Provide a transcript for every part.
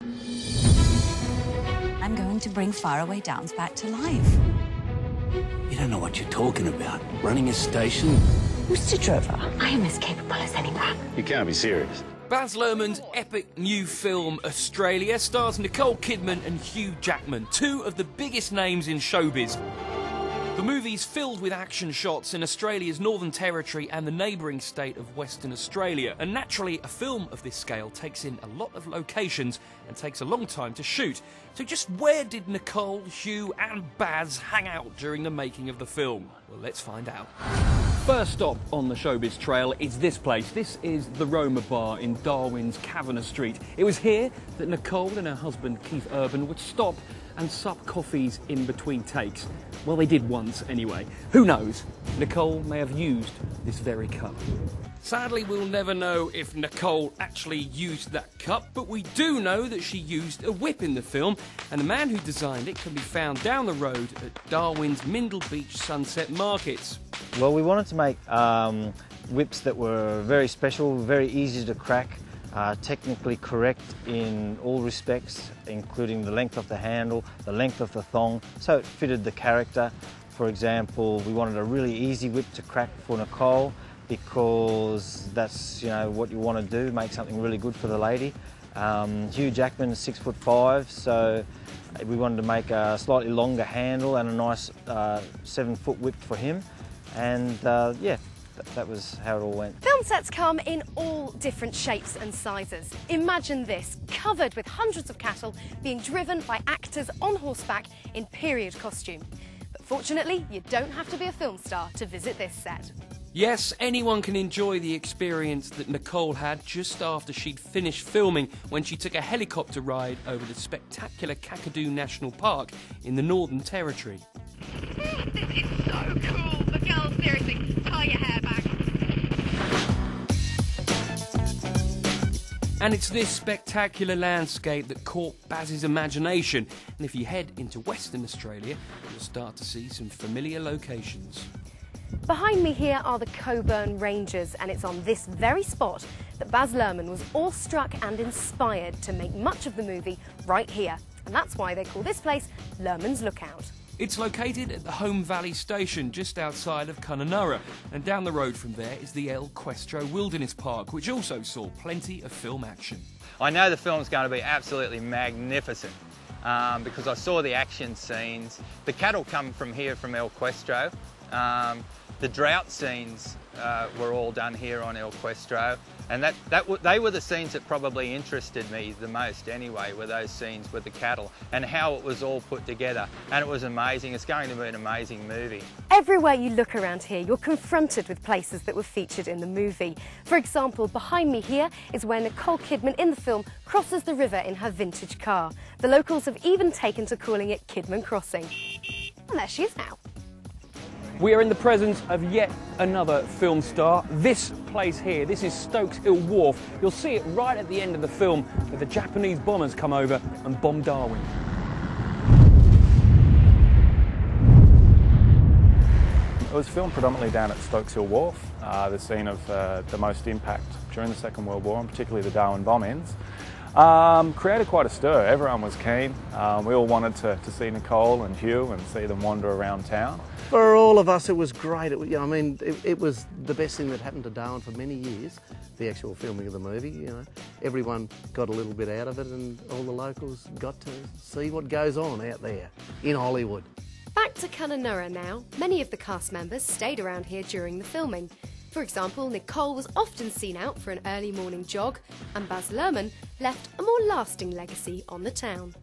I'm going to bring Faraway Downs back to life. You don't know what you're talking about. Running a station? Mr. Drover, I am as capable as any man. You can't be serious. Baz Luhrmann's epic new film, Australia, stars Nicole Kidman and Hugh Jackman, two of the biggest names in showbiz. The movie's filled with action shots in Australia's Northern Territory and the neighbouring state of Western Australia. And naturally, a film of this scale takes in a lot of locations and takes a long time to shoot. So just where did Nicole, Hugh and Baz hang out during the making of the film? Well, let's find out. First stop on the showbiz trail is this place. This is the Roma Bar in Darwin's Kavanagh Street. It was here that Nicole and her husband Keith Urban would stop and sup coffees in between takes. Well, they did once anyway. Who knows? Nicole may have used this very cup. Sadly, we'll never know if Nicole actually used that cup, but we do know that she used a whip in the film, and the man who designed it can be found down the road at Darwin's Mindle Beach Sunset Markets. Well, we wanted to make whips that were very special, very easy to crack, technically correct in all respects, including the length of the handle, the length of the thong, so it fitted the character. For example, we wanted a really easy whip to crack for Nicole because that's, you know, what you want to do, make something really good for the lady. Hugh Jackman is 6'5", so we wanted to make a slightly longer handle and a nice 7-foot whip for him. And yeah, that was how it all went. Film sets come in all different shapes and sizes. Imagine this, covered with hundreds of cattle being driven by actors on horseback in period costume. But fortunately, you don't have to be a film star to visit this set. Yes, anyone can enjoy the experience that Nicole had just after she'd finished filming when she took a helicopter ride over the spectacular Kakadu National Park in the Northern Territory. This is so cool. The girls, seriously, tie your hair back. And it's this spectacular landscape that caught Baz's imagination. And if you head into Western Australia, you'll start to see some familiar locations. Behind me here are the Coburn Ranges, and it's on this very spot that Baz Luhrmann was awestruck and inspired to make much of the movie right here. And that's why they call this place Luhrmann's Lookout. It's located at the Home Valley Station just outside of Kununurra, and down the road from there is the El Questro Wilderness Park, which also saw plenty of film action. I know the film's going to be absolutely magnificent because I saw the action scenes. The cattle come from here, from El Questro. The drought scenes were all done here on El Questro, and they were the scenes that probably interested me the most anyway, were those scenes with the cattle and how it was all put together. And it was amazing. It's going to be an amazing movie. Everywhere you look around here, you're confronted with places that were featured in the movie. For example, behind me here is where Nicole Kidman in the film crosses the river in her vintage car. The locals have even taken to calling it Kidman Crossing. And there she is now. We are in the presence of yet another film star. This place here, this is Stokes Hill Wharf. You'll see it right at the end of the film where the Japanese bombers come over and bomb Darwin. It was filmed predominantly down at Stokes Hill Wharf, the scene of the most impact during the Second World War, and particularly the Darwin bombings. Created quite a stir. Everyone was keen. We all wanted to see Nicole and Hugh and see them wander around town. For all of us, it was great. It was the best thing that happened to Darwin for many years, the actual filming of the movie. You know, everyone got a little bit out of it, and all the locals got to see what goes on out there in Hollywood. Back to Kununurra now. Many of the cast members stayed around here during the filming. For example, Nicole was often seen out for an early morning jog, and Baz Luhrmann left a more lasting legacy on the town.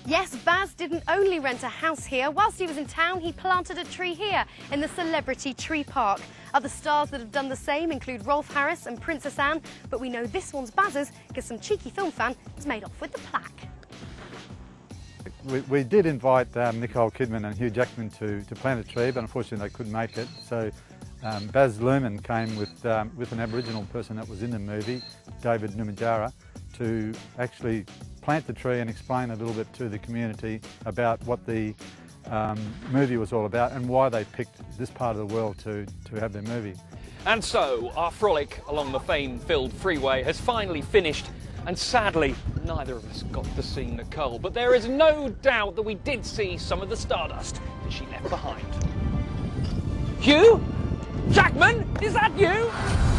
Yes, Baz didn't only rent a house here. Whilst he was in town, he planted a tree here in the Celebrity Tree Park. Other stars that have done the same include Rolf Harris and Princess Anne, but we know this one's Baz's because some cheeky film fan has made off with the plaque. We did invite Nicole Kidman and Hugh Jackman to plant a tree, but unfortunately they couldn't make it. So Baz Luhrmann came with an Aboriginal person that was in the movie, David Numajara, to actually plant the tree and explain a little bit to the community about what the movie was all about and why they picked this part of the world to have their movie. And so, our frolic along the fame-filled freeway has finally finished, And sadly, neither of us got to see Nicole, but there is no doubt that we did see some of the stardust that she left behind. Hugh? Jackman? Is that you?